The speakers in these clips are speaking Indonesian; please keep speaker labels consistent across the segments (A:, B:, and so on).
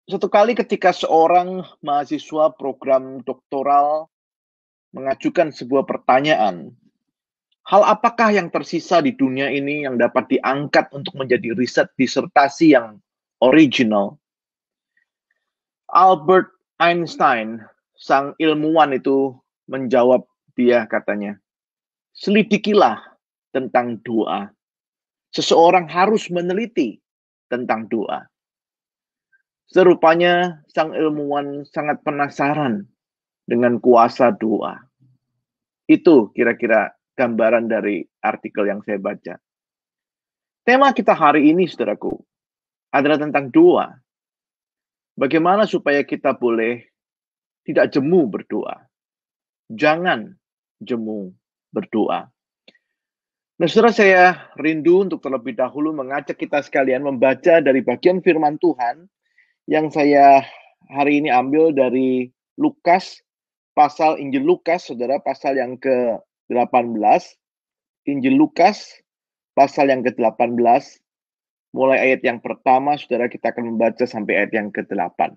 A: Suatu kali ketika seorang mahasiswa program doktoral mengajukan sebuah pertanyaan, hal apakah yang tersisa di dunia ini yang dapat diangkat untuk menjadi riset disertasi yang original? Albert Einstein, sang ilmuwan itu menjawab, dia katanya, selidikilah tentang doa. Seseorang harus meneliti tentang doa. Serupanya sang ilmuwan sangat penasaran dengan kuasa doa. Itu kira-kira gambaran dari artikel yang saya baca. Tema kita hari ini, saudaraku, adalah tentang doa. Bagaimana supaya kita boleh tidak jemu berdoa. Jangan jemu berdoa. Nah, saudara, saya rindu untuk terlebih dahulu mengajak kita sekalian membaca dari bagian firman Tuhan yang saya hari ini ambil dari Lukas, pasal Injil Lukas, saudara, pasal yang ke-18. Injil Lukas, pasal yang ke-18, mulai ayat yang pertama, saudara, kita akan membaca sampai ayat yang ke-8.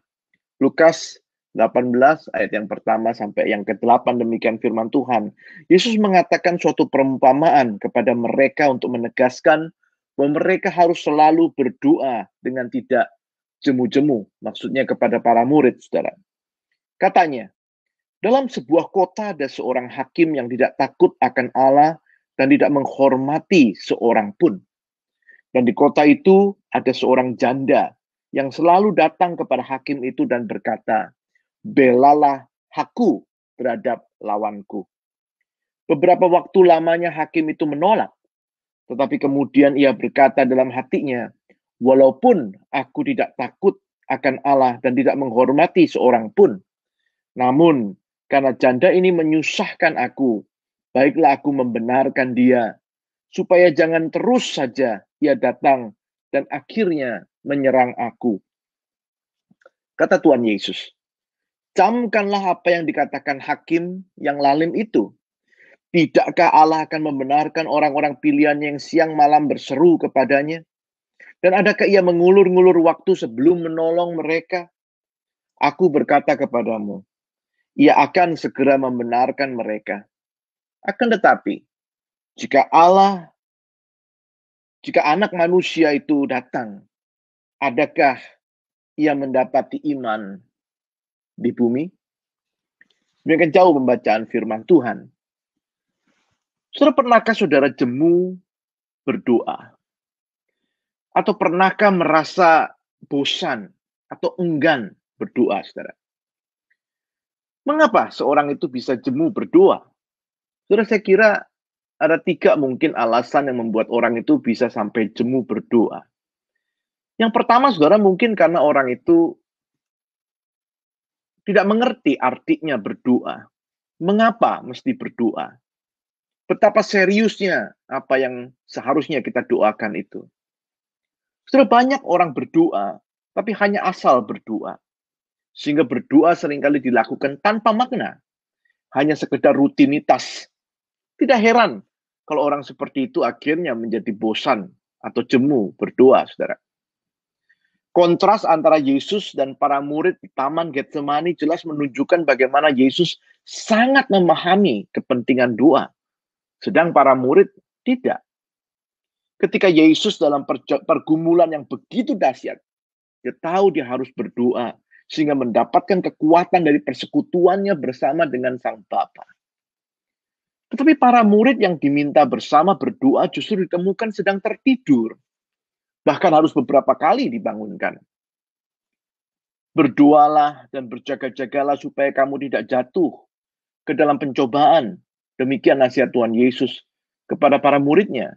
A: Lukas 18, ayat yang pertama sampai yang ke-8, demikian firman Tuhan. Yesus mengatakan suatu perumpamaan kepada mereka untuk menegaskan bahwa mereka harus selalu berdoa dengan tidak jemu-jemu. Maksudnya kepada para murid, saudara. Katanya, dalam sebuah kota ada seorang hakim yang tidak takut akan Allah dan tidak menghormati seorang pun. Dan di kota itu ada seorang janda yang selalu datang kepada hakim itu dan berkata, belalah aku terhadap lawanku. Beberapa waktu lamanya hakim itu menolak, tetapi kemudian ia berkata dalam hatinya, walaupun aku tidak takut akan Allah dan tidak menghormati seorang pun, namun karena janda ini menyusahkan aku, baiklah aku membenarkan dia, supaya jangan terus saja ia datang dan akhirnya menyerang aku. Kata Tuhan Yesus, camkanlah apa yang dikatakan hakim yang lalim itu. Tidakkah Allah akan membenarkan orang-orang pilihannya yang siang malam berseru kepadanya? Dan adakah ia mengulur-ngulur waktu sebelum menolong mereka? Aku berkata kepadamu, ia akan segera membenarkan mereka. Akan tetapi, jika anak manusia itu datang, adakah ia mendapati iman di bumi? Demikian jauh pembacaan firman Tuhan. Saudara, pernahkah saudara jemu berdoa? Atau pernahkah merasa bosan atau enggan berdoa, saudara? Mengapa seorang itu bisa jemu berdoa? Saudara, saya kira ada 3 mungkin alasan yang membuat orang itu bisa sampai jemu berdoa. Yang pertama, saudara, mungkin karena orang itu tidak mengerti artinya berdoa. Mengapa mesti berdoa? Betapa seriusnya apa yang seharusnya kita doakan itu. Sudah banyak orang berdoa, tapi hanya asal berdoa. Sehingga berdoa seringkali dilakukan tanpa makna. Hanya sekedar rutinitas. Tidak heran kalau orang seperti itu akhirnya menjadi bosan atau jemu berdoa, saudara. Kontras antara Yesus dan para murid di Taman Getsemani jelas menunjukkan bagaimana Yesus sangat memahami kepentingan doa. Sedang para murid tidak. Ketika Yesus dalam pergumulan yang begitu dahsyat, dia tahu dia harus berdoa sehingga mendapatkan kekuatan dari persekutuannya bersama dengan Sang Bapa. Tetapi para murid yang diminta bersama berdoa justru ditemukan sedang tertidur. Bahkan harus beberapa kali dibangunkan. Berdoalah dan berjaga-jagalah supaya kamu tidak jatuh ke dalam pencobaan. Demikian nasihat Tuhan Yesus kepada para muridnya.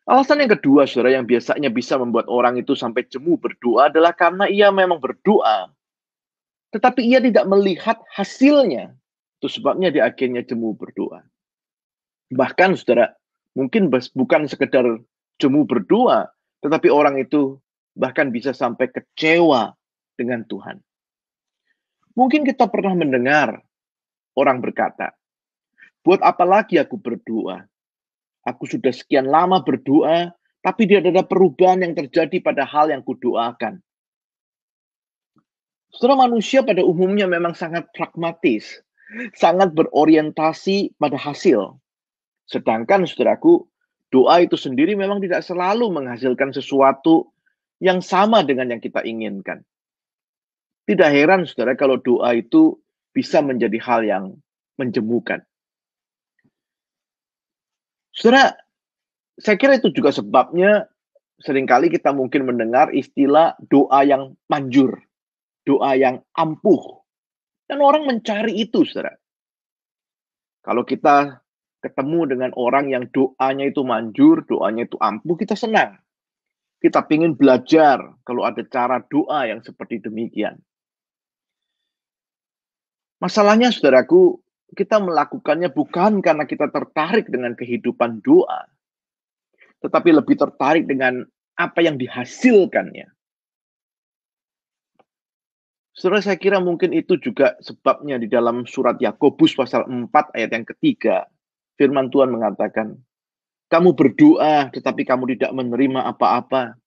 A: Alasan yang kedua, saudara, yang biasanya bisa membuat orang itu sampai jemu berdoa adalah karena ia memang berdoa, tetapi ia tidak melihat hasilnya. Itu sebabnya dia akhirnya jemu berdoa. Bahkan, saudara, mungkin bukan sekedar jemu berdoa, tetapi orang itu bahkan bisa sampai kecewa dengan Tuhan. Mungkin kita pernah mendengar orang berkata, buat apa lagi aku berdoa? Aku sudah sekian lama berdoa, tapi tidak ada perubahan yang terjadi pada hal yang kudoakan. Saudara, manusia pada umumnya memang sangat pragmatis, sangat berorientasi pada hasil. Sedangkan saudaraku, doa itu sendiri memang tidak selalu menghasilkan sesuatu yang sama dengan yang kita inginkan. Tidak heran saudara kalau doa itu bisa menjadi hal yang menjemukan. Saudara, saya kira itu juga sebabnya seringkali kita mungkin mendengar istilah doa yang manjur, doa yang ampuh. Dan orang mencari itu, saudara. Kalau kita ketemu dengan orang yang doanya itu manjur, doanya itu ampuh, kita senang. Kita ingin belajar kalau ada cara doa yang seperti demikian. Masalahnya, saudaraku, kita melakukannya bukan karena kita tertarik dengan kehidupan doa, tetapi lebih tertarik dengan apa yang dihasilkannya. Saudara, saya kira mungkin itu juga sebabnya di dalam surat Yakobus pasal 4 ayat yang ketiga, firman Tuhan mengatakan, kamu berdoa tetapi kamu tidak menerima apa-apa.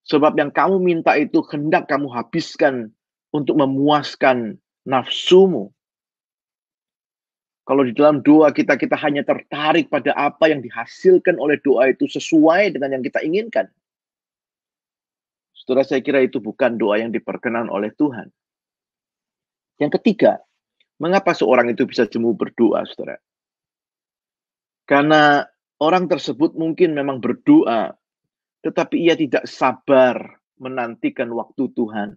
A: Sebab yang kamu minta itu hendak kamu habiskan untuk memuaskan nafsumu. Kalau di dalam doa kita hanya tertarik pada apa yang dihasilkan oleh doa itu sesuai dengan yang kita inginkan. Saudara, saya kira itu bukan doa yang diperkenan oleh Tuhan. Yang ketiga, mengapa seorang itu bisa jemu berdoa, saudara? Karena orang tersebut mungkin memang berdoa, tetapi ia tidak sabar menantikan waktu Tuhan.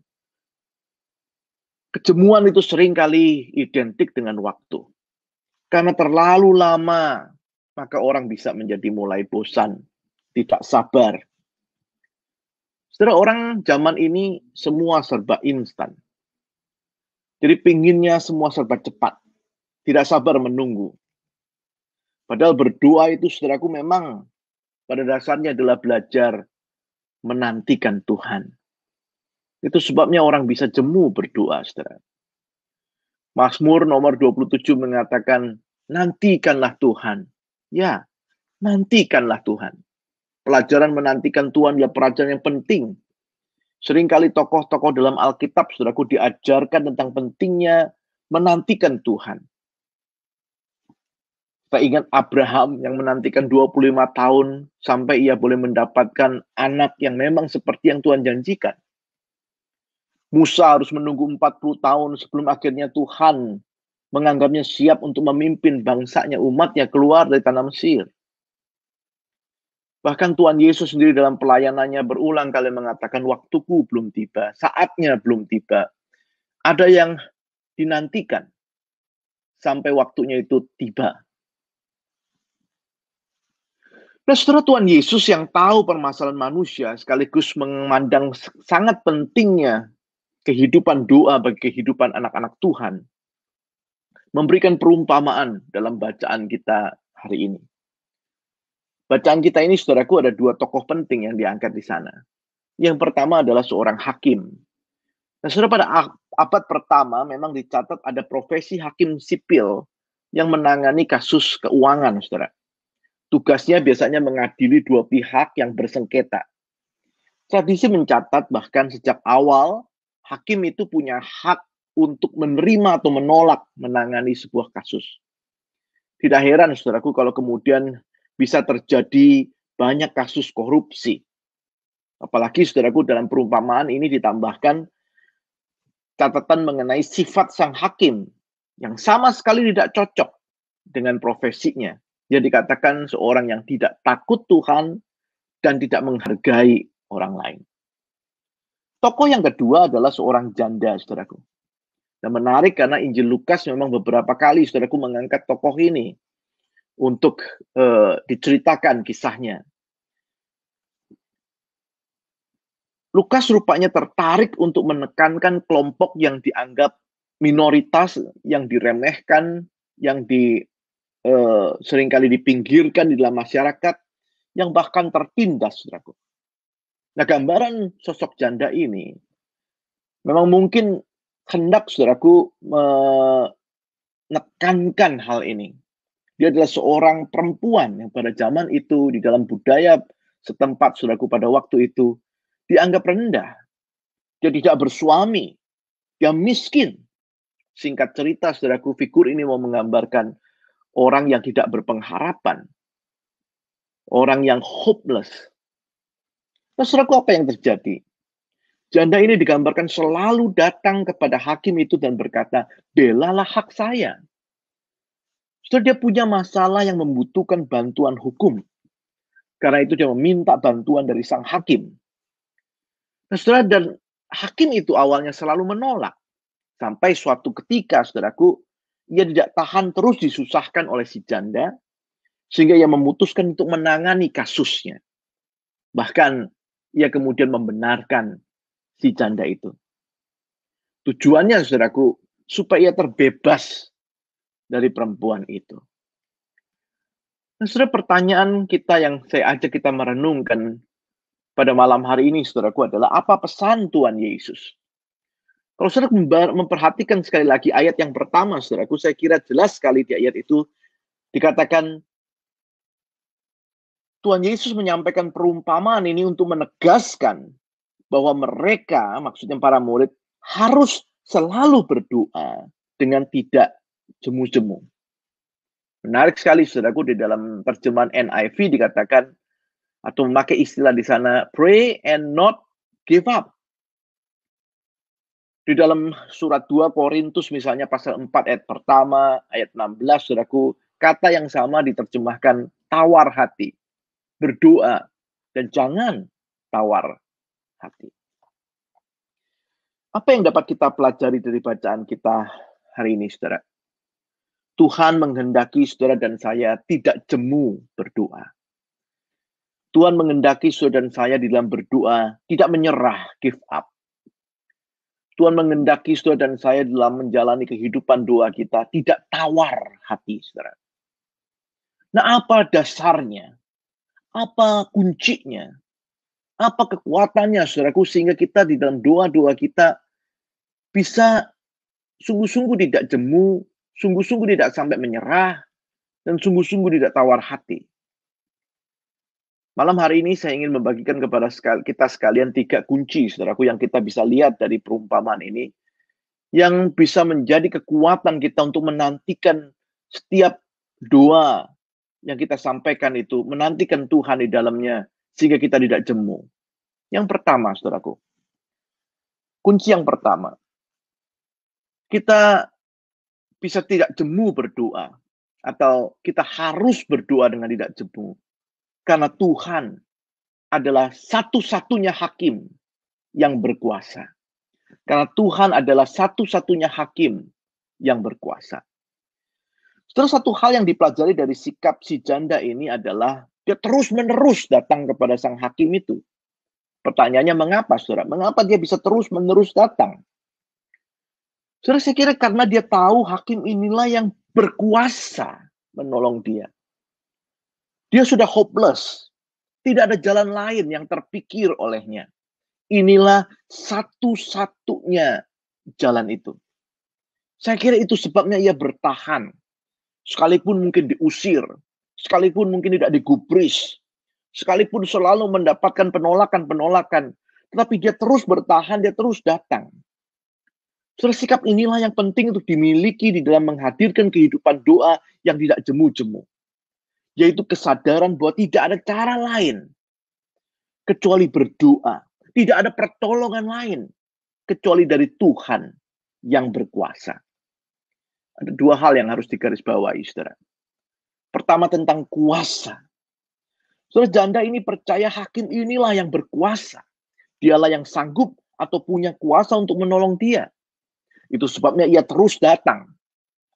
A: Kejemuan itu seringkali identik dengan waktu. Karena terlalu lama, maka orang bisa menjadi mulai bosan, tidak sabar. Saudara, orang zaman ini semua serba instan. Jadi pinginnya semua serba cepat. Tidak sabar menunggu. Padahal berdoa itu, saudaraku, memang pada dasarnya adalah belajar menantikan Tuhan. Itu sebabnya orang bisa jemu berdoa, saudara. Mazmur nomor 27 mengatakan, nantikanlah Tuhan. Ya, nantikanlah Tuhan. Pelajaran menantikan Tuhan adalah pelajaran yang penting. Seringkali tokoh-tokoh dalam Alkitab, saudaraku, diajarkan tentang pentingnya menantikan Tuhan. Kita ingat Abraham yang menantikan 25 tahun sampai ia boleh mendapatkan anak yang memang seperti yang Tuhan janjikan. Musa harus menunggu 40 tahun sebelum akhirnya Tuhan menganggapnya siap untuk memimpin bangsanya, umatnya keluar dari tanah Mesir. Bahkan Tuhan Yesus sendiri dalam pelayanannya berulang kali mengatakan, waktuku belum tiba, saatnya belum tiba. Ada yang dinantikan sampai waktunya itu tiba. Nah, saudara, Tuhan Yesus yang tahu permasalahan manusia sekaligus memandang sangat pentingnya kehidupan doa bagi kehidupan anak-anak Tuhan, memberikan perumpamaan dalam bacaan kita hari ini. Bacaan kita ini, saudaraku, ada dua tokoh penting yang diangkat di sana. Yang pertama adalah seorang hakim. Nah, saudara, pada abad pertama memang dicatat ada profesi hakim sipil yang menangani kasus keuangan, saudara. Tugasnya biasanya mengadili dua pihak yang bersengketa. Tradisi mencatat bahkan sejak awal, hakim itu punya hak untuk menerima atau menolak menangani sebuah kasus. Tidak heran, saudaraku, kalau kemudian bisa terjadi banyak kasus korupsi. Apalagi, saudaraku, dalam perumpamaan ini ditambahkan catatan mengenai sifat sang hakim yang sama sekali tidak cocok dengan profesinya. Dia dikatakan seorang yang tidak takut Tuhan dan tidak menghargai orang lain. Tokoh yang kedua adalah seorang janda, saudaraku. Dan menarik karena Injil Lukas memang beberapa kali, saudaraku, mengangkat tokoh ini untuk diceritakan kisahnya. Lukas rupanya tertarik untuk menekankan kelompok yang dianggap minoritas, yang diremehkan, yang seringkali dipinggirkan di dalam masyarakat, yang bahkan tertindas, saudaraku. Nah, gambaran sosok janda ini memang mungkin hendak, saudaraku, menekankan hal ini. Dia adalah seorang perempuan yang pada zaman itu, di dalam budaya setempat, saudaraku, pada waktu itu, dianggap rendah. Dia tidak bersuami. dia miskin. Singkat cerita, saudaraku, figur ini mau menggambarkan orang yang tidak berpengharapan, orang yang hopeless. Nah, saudaraku, apa yang terjadi? Janda ini digambarkan selalu datang kepada hakim itu dan berkata, belalah hak saya. Saudara, dia punya masalah yang membutuhkan bantuan hukum. Karena itu dia meminta bantuan dari sang hakim. Nah, saudara, dan hakim itu awalnya selalu menolak. Sampai suatu ketika, saudaraku, ia tidak tahan terus disusahkan oleh si janda, sehingga ia memutuskan untuk menangani kasusnya. Bahkan, ia kemudian membenarkan si janda itu. Tujuannya, saudaraku, supaya ia terbebas dari perempuan itu. Nah, saudara, pertanyaan kita yang saya ajak kita merenungkan pada malam hari ini, saudaraku, adalah apa pesan Tuhan Yesus? Kalau saudara memperhatikan sekali lagi ayat yang pertama, saudaraku, saya kira jelas sekali di ayat itu dikatakan Tuhan Yesus menyampaikan perumpamaan ini untuk menegaskan bahwa mereka, maksudnya para murid, harus selalu berdoa dengan tidak jemu-jemu. Menarik sekali, saudaraku, di dalam terjemahan NIV dikatakan, atau memakai istilah di sana, pray and not give up. Di dalam surat 2 Korintus misalnya pasal 4 ayat pertama, ayat 16, saudaraku, kata yang sama diterjemahkan tawar hati, berdoa, dan jangan tawar hati. Apa yang dapat kita pelajari dari bacaan kita hari ini, saudara? Tuhan menghendaki saudara dan saya tidak jemu berdoa. Tuhan menghendaki saudara dan saya di dalam berdoa tidak menyerah, give up. Tuhan menghendaki saudara dan saya dalam menjalani kehidupan doa kita tidak tawar hati, saudara. Nah, apa dasarnya? Apa kuncinya? Apa kekuatannya, saudaraku, sehingga kita di dalam doa-doa kita bisa sungguh-sungguh tidak jemu, sungguh-sungguh tidak sampai menyerah, dan sungguh-sungguh tidak tawar hati. Malam hari ini saya ingin membagikan kepada kita sekalian 3 kunci, saudaraku, yang kita bisa lihat dari perumpamaan ini, yang bisa menjadi kekuatan kita untuk menantikan setiap doa yang kita sampaikan itu, menantikan Tuhan di dalamnya, sehingga kita tidak jemu. Yang pertama, saudaraku, kunci yang pertama, kita bisa tidak jemu berdoa, atau kita harus berdoa dengan tidak jemu, karena Tuhan adalah satu-satunya hakim yang berkuasa. Karena Tuhan adalah satu-satunya hakim yang berkuasa. Terus satu hal yang dipelajari dari sikap si janda ini adalah dia terus-menerus datang kepada sang hakim itu. Pertanyaannya mengapa, saudara? Mengapa dia bisa terus-menerus datang? Saudara, saya kira karena dia tahu hakim inilah yang berkuasa menolong dia. Dia sudah hopeless. Tidak ada jalan lain yang terpikir olehnya. Inilah satu-satunya jalan itu. Saya kira itu sebabnya ia bertahan. Sekalipun mungkin diusir. Sekalipun mungkin tidak digubris. Sekalipun selalu mendapatkan penolakan-penolakan. Tetapi dia terus bertahan, dia terus datang. Saudara, sikap inilah yang penting untuk dimiliki di dalam menghadirkan kehidupan doa yang tidak jemu-jemu. Yaitu kesadaran bahwa tidak ada cara lain kecuali berdoa. Tidak ada pertolongan lain kecuali dari Tuhan yang berkuasa. Ada 2 hal yang harus digarisbawahi, saudara. Pertama, tentang kuasa. Saudara, janda ini percaya hakim inilah yang berkuasa. Dialah yang sanggup atau punya kuasa untuk menolong dia. Itu sebabnya ia terus datang.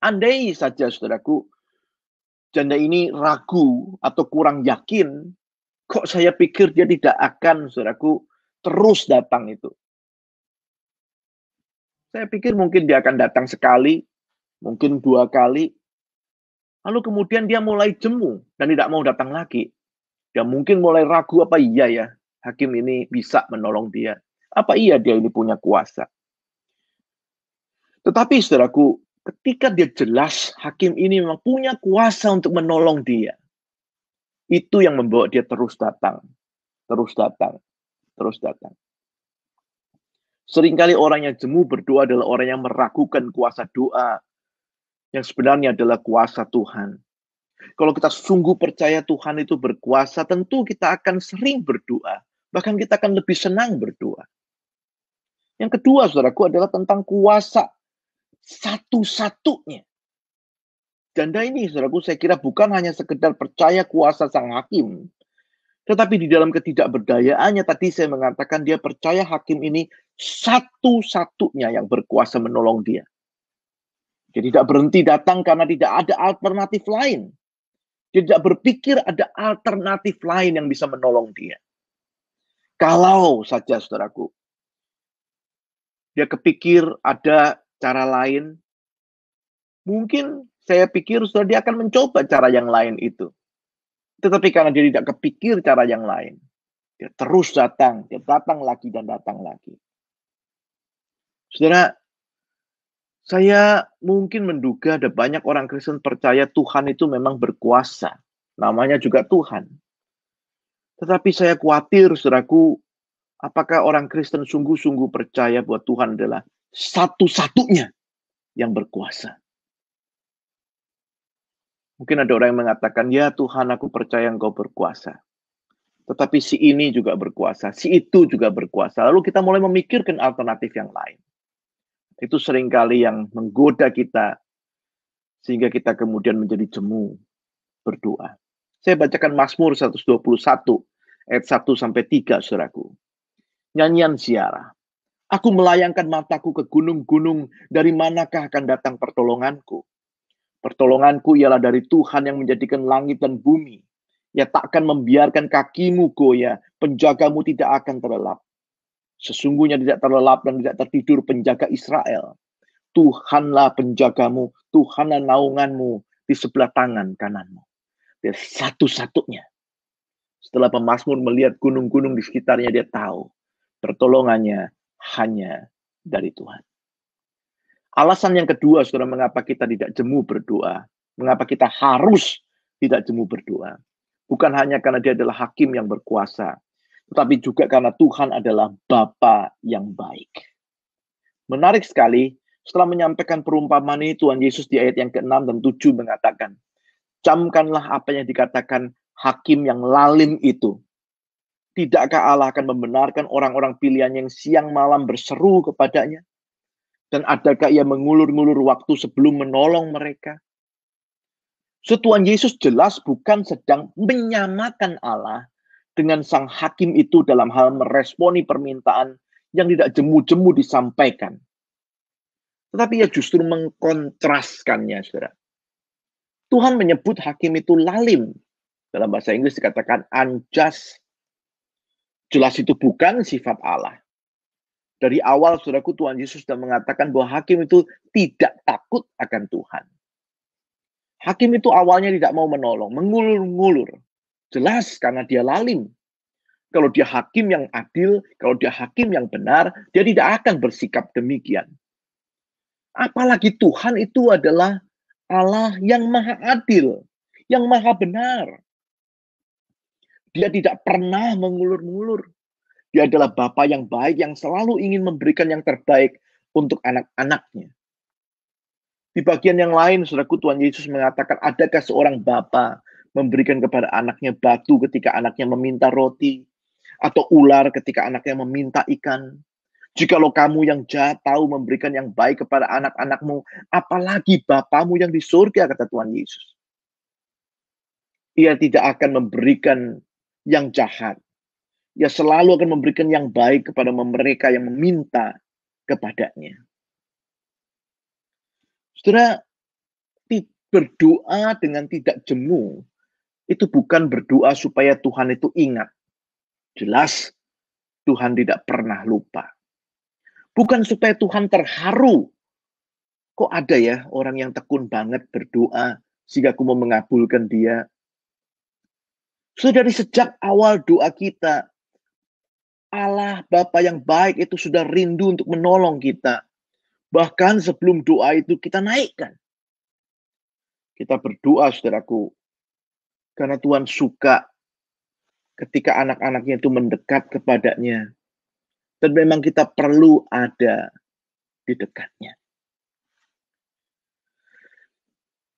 A: Andai saja, saudaraku, janda ini ragu atau kurang yakin, kok saya pikir dia tidak akan, saudaraku, terus datang itu. Saya pikir mungkin dia akan datang sekali, mungkin 2 kali, lalu kemudian dia mulai jemu dan tidak mau datang lagi. Dia mungkin mulai ragu, apa iya ya, hakim ini bisa menolong dia. Apa iya dia ini punya kuasa. Tetapi, saudaraku, ketika dia jelas hakim ini memang punya kuasa untuk menolong dia, itu yang membawa dia terus datang, terus datang, terus datang. Seringkali orang yang jemu berdoa adalah orang yang meragukan kuasa doa yang sebenarnya adalah kuasa Tuhan. Kalau kita sungguh percaya Tuhan itu berkuasa, tentu kita akan sering berdoa. Bahkan kita akan lebih senang berdoa. Yang kedua, saudaraku, adalah tentang kuasa satu-satunya. Janda ini, saudaraku, saya kira bukan hanya sekedar percaya kuasa sang hakim, tetapi di dalam ketidakberdayaannya tadi saya mengatakan dia percaya hakim ini satu-satunya yang berkuasa menolong dia. Dia tidak berhenti datang karena tidak ada alternatif lain. Dia tidak berpikir ada alternatif lain yang bisa menolong dia. Kalau saja, saudaraku, dia kepikir ada cara lain, mungkin saya pikir saudara dia akan mencoba cara yang lain itu. Tetapi karena dia tidak kepikir cara yang lain, dia terus datang, dia datang lagi dan datang lagi. Saudara, saya mungkin menduga ada banyak orang Kristen percaya Tuhan itu memang berkuasa. Namanya juga Tuhan. Tetapi saya khawatir, saudaraku, apakah orang Kristen sungguh-sungguh percaya bahwa Tuhan adalah satu-satunya yang berkuasa. Mungkin ada orang yang mengatakan, ya Tuhan aku percaya Engkau berkuasa. Tetapi si ini juga berkuasa, si itu juga berkuasa. Lalu kita mulai memikirkan alternatif yang lain. Itu seringkali yang menggoda kita, sehingga kita kemudian menjadi jemu berdoa. Saya bacakan Mazmur 121, ayat 1-3, saudaraku. Nyanyian ziarah. Aku melayangkan mataku ke gunung-gunung, dari manakah akan datang pertolonganku? Pertolonganku ialah dari Tuhan yang menjadikan langit dan bumi. Ia takkan membiarkan kakimu goyah, penjagamu tidak akan terlelap. Sesungguhnya tidak terlelap dan tidak tertidur penjaga Israel. Tuhanlah penjagamu, Tuhanlah naunganmu di sebelah tangan kananmu. Dia satu-satunya. Setelah pemazmur melihat gunung-gunung di sekitarnya, dia tahu pertolongannya hanya dari Tuhan. Alasan yang kedua, saudara, mengapa kita tidak jemu berdoa. Mengapa kita harus tidak jemu berdoa. Bukan hanya karena dia adalah hakim yang berkuasa, tetapi juga karena Tuhan adalah Bapa yang baik. Menarik sekali, setelah menyampaikan perumpamaan ini, Tuhan Yesus di ayat yang ke-6 dan 7 mengatakan, camkanlah apa yang dikatakan hakim yang lalim itu. Tidakkah Allah akan membenarkan orang-orang pilihan yang siang malam berseru kepadanya? Dan adakah ia mengulur-ngulur waktu sebelum menolong mereka? So, Tuhan Yesus jelas bukan sedang menyamakan Allah dengan sang hakim itu dalam hal meresponi permintaan yang tidak jemu-jemu disampaikan. Tetapi ia justru mengkontraskannya, saudara. Tuhan menyebut hakim itu lalim. Dalam bahasa Inggris dikatakan unjust. Jelas itu bukan sifat Allah. Dari awal, saudaraku, Tuhan Yesus sudah mengatakan bahwa hakim itu tidak takut akan Tuhan. Hakim itu awalnya tidak mau menolong, mengulur-ngulur. Jelas karena dia lalim. Kalau dia hakim yang adil, kalau dia hakim yang benar, dia tidak akan bersikap demikian. Apalagi Tuhan itu adalah Allah yang maha adil, yang maha benar. Dia tidak pernah mengulur-ngulur. Dia adalah Bapa yang baik, yang selalu ingin memberikan yang terbaik untuk anak-anaknya. Di bagian yang lain, saudaraku, Tuhan Yesus mengatakan, adakah seorang bapa memberikan kepada anaknya batu ketika anaknya meminta roti, atau ular ketika anaknya meminta ikan? Jikalau kamu yang jahat tahu memberikan yang baik kepada anak-anakmu, apalagi Bapamu yang di surga, kata Tuhan Yesus. Ia tidak akan memberikan yang jahat. Ia selalu akan memberikan yang baik kepada mereka yang meminta kepadanya. Saudara, berdoa dengan tidak jemu, itu bukan berdoa supaya Tuhan itu ingat. Jelas, Tuhan tidak pernah lupa. Bukan supaya Tuhan terharu. Kok ada ya orang yang tekun banget berdoa, sehingga aku mau mengabulkan dia. So, dari sejak awal doa kita, Allah Bapa yang baik itu sudah rindu untuk menolong kita. Bahkan sebelum doa itu kita naikkan. Kita berdoa, saudaraku, karena Tuhan suka ketika anak-anaknya itu mendekat kepadanya. Dan memang kita perlu ada di dekatnya.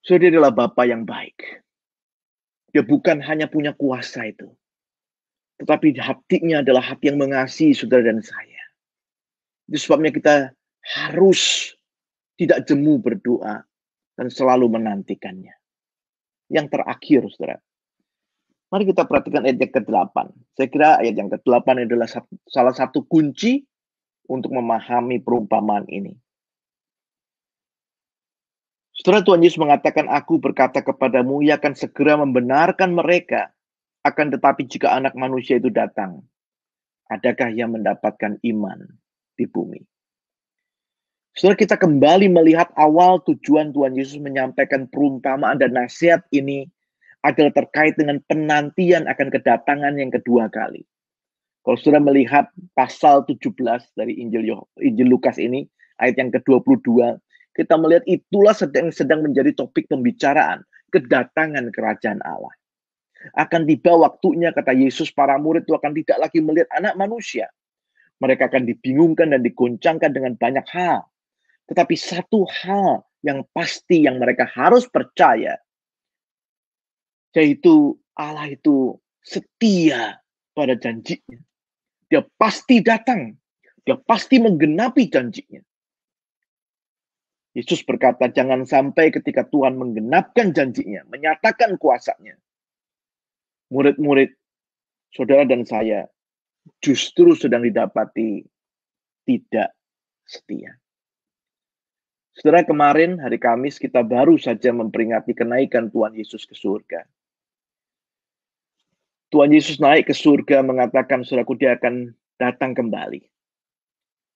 A: So, dia adalah Bapa yang baik. Dia bukan hanya punya kuasa itu, tetapi hatinya adalah hati yang mengasihi saudara dan saya. Itu sebabnya kita harus tidak jemu berdoa dan selalu menantikannya. Yang terakhir, saudara. Mari kita perhatikan ayat yang ke-8. Saya kira ayat yang ke-8 adalah salah satu kunci untuk memahami perumpamaan ini. Setelah Tuhan Yesus mengatakan, aku berkata kepadamu, ia akan segera membenarkan mereka. Akan tetapi jika anak manusia itu datang, adakah ia mendapatkan iman di bumi? Setelah kita kembali melihat awal tujuan Tuhan Yesus menyampaikan perumpamaan dan nasihat ini adalah terkait dengan penantian akan kedatangan yang kedua kali. Kalau sudah melihat pasal 17 dari Injil Lukas ini, ayat yang ke-22, kita melihat itulah sedang menjadi topik pembicaraan, kedatangan kerajaan Allah. Akan tiba waktunya, kata Yesus, para murid itu akan tidak lagi melihat anak manusia. Mereka akan dibingungkan dan digoncangkan dengan banyak hal. Tetapi satu hal yang pasti yang mereka harus percaya, yaitu Allah itu setia pada janjinya. Dia pasti datang. Dia pasti menggenapi janjinya. Yesus berkata, jangan sampai ketika Tuhan menggenapkan janjinya, menyatakan kuasanya, murid-murid, saudara dan saya, justru sedang didapati tidak setia. Saudara, kemarin hari Kamis kita baru saja memperingati kenaikan Tuhan Yesus ke surga. Tuhan Yesus naik ke surga mengatakan, saudaraku, dia akan datang kembali.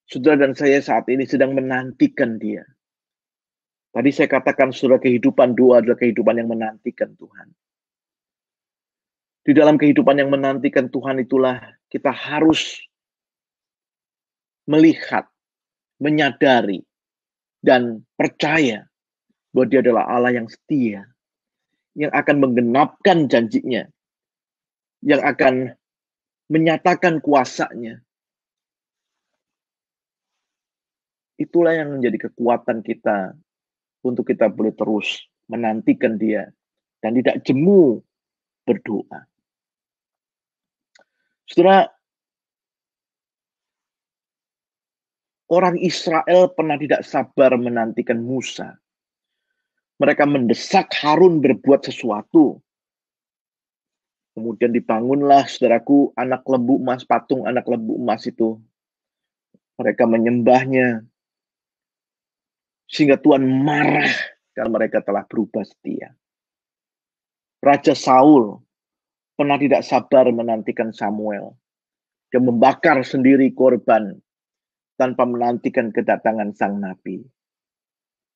A: Saudara dan saya saat ini sedang menantikan dia. Tadi saya katakan, saudara, kehidupan doa adalah kehidupan yang menantikan Tuhan. Di dalam kehidupan yang menantikan Tuhan itulah kita harus melihat, menyadari, dan percaya bahwa dia adalah Allah yang setia, yang akan menggenapkan janjinya, yang akan menyatakan kuasanya. Itulah yang menjadi kekuatan kita untuk kita boleh terus menantikan dia dan tidak jemu berdoa. Saudara, orang Israel pernah tidak sabar menantikan Musa. Mereka mendesak Harun berbuat sesuatu. Kemudian dibangunlah, saudaraku, anak lembu emas, patung anak lembu emas itu. Mereka menyembahnya. Sehingga Tuhan marah karena mereka telah berubah setia. Raja Saul pernah tidak sabar menantikan Samuel. Dia membakar sendiri korban tanpa menantikan kedatangan sang nabi.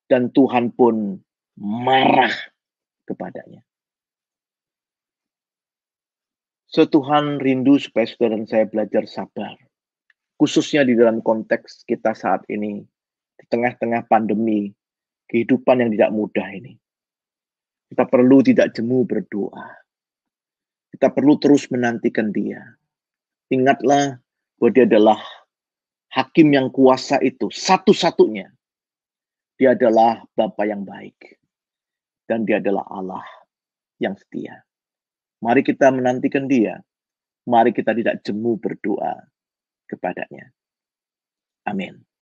A: Dan Tuhan pun marah kepadanya. So, Tuhan rindu supaya saudara dan saya belajar sabar. Khususnya di dalam konteks kita saat ini. Di tengah-tengah pandemi, kehidupan yang tidak mudah ini. Kita perlu tidak jemu berdoa. Kita perlu terus menantikan dia. Ingatlah bahwa dia adalah hakim yang kuasa itu. Satu-satunya. Dia adalah Bapa yang baik. Dan dia adalah Allah yang setia. Mari kita menantikan dia. Mari kita tidak jemu berdoa kepadanya. Amin.